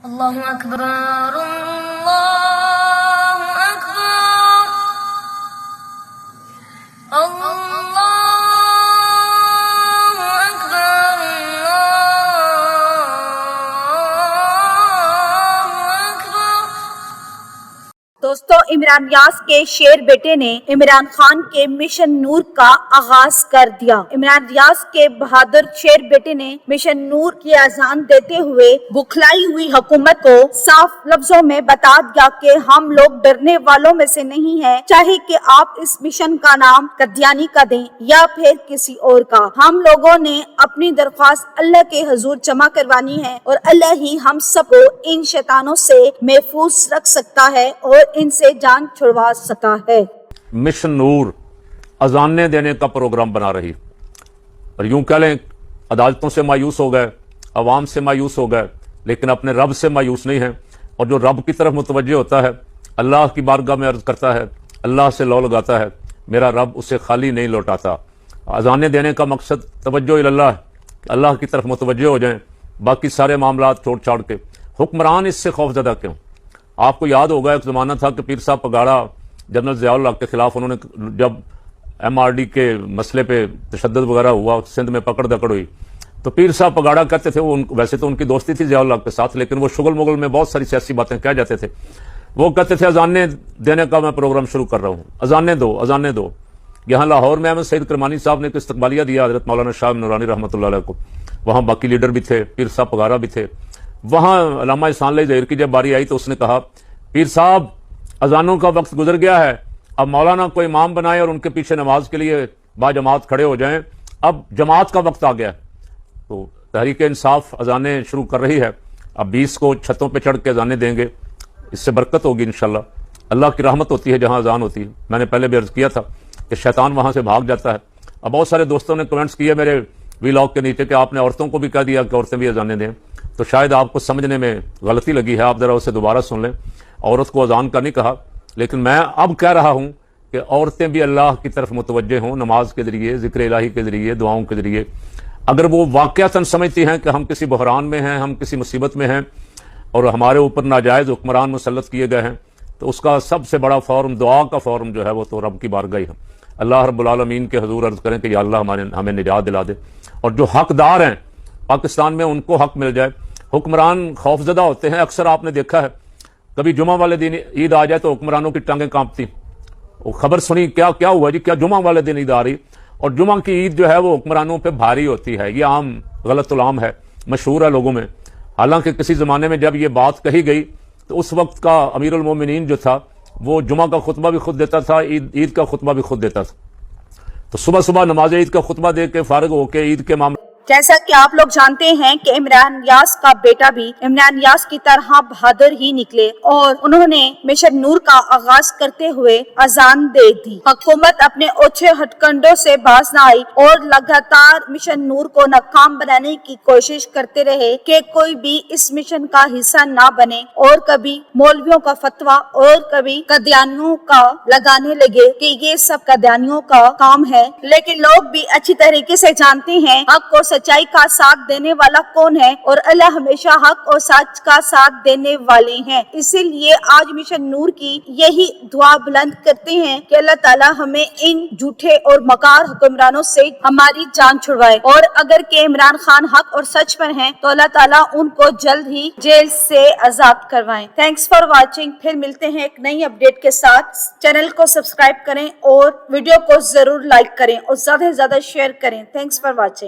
اللہ اکبر اللہ اکبر اللہ اکبر اللہ اکبر۔ دوستو، عمران نیاز کے شیر بیٹے نے عمران خان کے مشن نور کا آغاز کر دیا۔ عمران نیاز کے بہادر شیر بیٹے نے مشن نور کی اذان دیتے ہوئے بکھلائی ہوئی حکومت کو صاف لفظوں میں بتا دیا کہ ہم لوگ ڈرنے والوں میں سے نہیں ہیں، چاہے کہ آپ اس مشن کا نام قادیانی کا دیں یا پھر کسی اور کا۔ ہم لوگوں نے اپنی درخواست اللہ کے حضور جمع کروانی ہے اور اللہ ہی ہم سب کو ان شیطانوں سے محفوظ رکھ سکتا ہے اور ان سے جان چھڑوا سکتا ہے۔ مشن نور اذانیں دینے کا پروگرام بنا رہی، اور یوں کہہ لیں عدالتوں سے مایوس ہو گئے، عوام سے مایوس ہو گئے، لیکن اپنے رب سے مایوس نہیں ہیں۔ اور جو رب کی طرف متوجہ ہوتا ہے، اللہ کی بارگاہ میں عرض کرتا ہے، اللہ سے لو لگاتا ہے، میرا رب اسے خالی نہیں لوٹاتا۔ اذانیں دینے کا مقصد توجہ اللہ ہے، اللہ کی طرف متوجہ ہو جائیں، باقی سارے معاملات چھوڑ چھاڑ کے۔ حکمران اس سے خوفزدہ کیوں؟ آپ کو یاد ہوگا ایک زمانہ تھا کہ پیر صاحب پگاڑا جنرل ضیاء الحق کے خلاف انہوں نے جب MRD کے مسئلے پہ تشدد وغیرہ ہوا، سندھ میں پکڑ دکڑ ہوئی، تو پیر صاحب پگاڑا کہتے تھے، ویسے تو ان کی دوستی تھی ضیاء الحق کے ساتھ، لیکن وہ شغل مغل میں بہت ساری سیاسی باتیں کہہ جاتے تھے۔ وہ کہتے تھے اذانیں دینے کا میں پروگرام شروع کر رہا ہوں، اذانیں دو اذانیں دو۔ یہاں لاہور میں احمد سعید کرمانی صاحب نے ایک استقبالیہ دیا حضرت مولانا شاہ نورانی رحمۃ اللہ علیہ کو، وہاں باقی لیڈر بھی تھے، پیر صاحب پگاڑا بھی تھے۔ وہاں علامہ احسان اللہ ظہیر کی جب باری آئی تو اس نے کہا، پیر صاحب اذانوں کا وقت گزر گیا ہے، اب مولانا کو امام بنائے اور ان کے پیچھے نماز کے لیے با جماعت کھڑے ہو جائیں، اب جماعت کا وقت آ گیا ہے۔ تو تحریک انصاف اذانیں شروع کر رہی ہے، اب 20 کو چھتوں پہ چڑھ کے اذانیں دیں گے، اس سے برکت ہوگی انشاءاللہ۔ اللہ کی رحمت ہوتی ہے جہاں اذان ہوتی ہے۔ میں نے پہلے بھی عرض کیا تھا کہ شیطان وہاں سے بھاگ جاتا ہے۔ اب بہت سارے دوستوں نے کمنٹس کیے میرے ویلاگ کے نیچے کہ آپ نے عورتوں کو بھی کہہ دیا کہ عورتیں بھی اذانیں دیں، تو شاید آپ کو سمجھنے میں غلطی لگی ہے، آپ ذرا اسے دوبارہ سن لیں۔ عورت کو اذان کا نہیں کہا، لیکن میں اب کہہ رہا ہوں کہ عورتیں بھی اللہ کی طرف متوجہ ہوں، نماز کے ذریعے، ذکر الہی کے ذریعے، دعاؤں کے ذریعے۔ اگر وہ واقعتاً سمجھتی ہیں کہ ہم کسی بحران میں ہیں، ہم کسی مصیبت میں ہیں اور ہمارے اوپر ناجائز حکمران مسلط کیے گئے ہیں، تو اس کا سب سے بڑا فورم، دعا کا فورم جو ہے وہ تو رب کی بارگاہ ہی ہے۔ اللہ رب العالمین کے حضور عرض کریں کہ یا اللہ ہمیں نجات دلا دے، اور جو حقدار ہیں پاکستان میں ان کو حق مل جائے۔ حکمران خوفزدہ ہوتے ہیں، اکثر آپ نے دیکھا ہے، کبھی جمعہ والے دن عید آ جائے تو حکمرانوں کی ٹانگیں کانپتی، وہ خبر سنی کیا ہوا جی، کیا جمعہ والے دن عید آ رہی، اور جمعہ کی عید جو ہے وہ حکمرانوں پہ بھاری ہوتی ہے۔ یہ عام غلط العام ہے، مشہور ہے لوگوں میں۔ حالانکہ کسی زمانے میں جب یہ بات کہی گئی تو اس وقت کا امیر المومنین جو تھا وہ جمعہ کا خطبہ بھی خود دیتا تھا، عید کا خطبہ بھی خود دیتا تھا۔ تو صبح صبح نماز عید کا خطبہ دے کے فارغ ہو کے عید کے معاملے، جیسا کہ آپ لوگ جانتے ہیں کہ عمران نیاز کا بیٹا بھی عمران نیاز کی طرح بہادر ہی نکلے اور انہوں نے مشن نور کا آغاز کرتے ہوئے اذان دے دی۔ حکومت اپنے اوچھے ہتھ کنڈوں سے باز نہ آئی اور لگاتار مشن نور کو ناکام بنانے کی کوشش کرتے رہے کہ کوئی بھی اس مشن کا حصہ نہ بنے، اور کبھی مولویوں کا فتویٰ اور کبھی قادیانیوں کا لگانے لگے کہ یہ سب قادیانیوں کا کام ہے۔ لیکن لوگ بھی اچھی طریقے سے جانتے ہیں حق اور سچائی کا ساتھ دینے والا کون ہے، اور اللہ ہمیشہ حق اور سچ کا ساتھ دینے والے ہیں۔ اسی لیے آج مشن نور کی یہی دعا بلند کرتے ہیں کہ اللہ تعالیٰ ہمیں ان جھوٹے اور مکار حکمرانوں سے ہماری جان چھڑوائے، اور اگر کہ عمران خان حق اور سچ پر ہیں تو اللہ تعالیٰ ان کو جلد ہی جیل سے آزاد کروائیں۔ تھینکس فار واچنگ، پھر ملتے ہیں ایک نئی اپڈیٹ کے ساتھ۔ چینل کو سبسکرائب کریں اور ویڈیو کو ضرور لائک کریں اور زیادہ سے زیادہ شیئر کریں۔ Thanks for watching.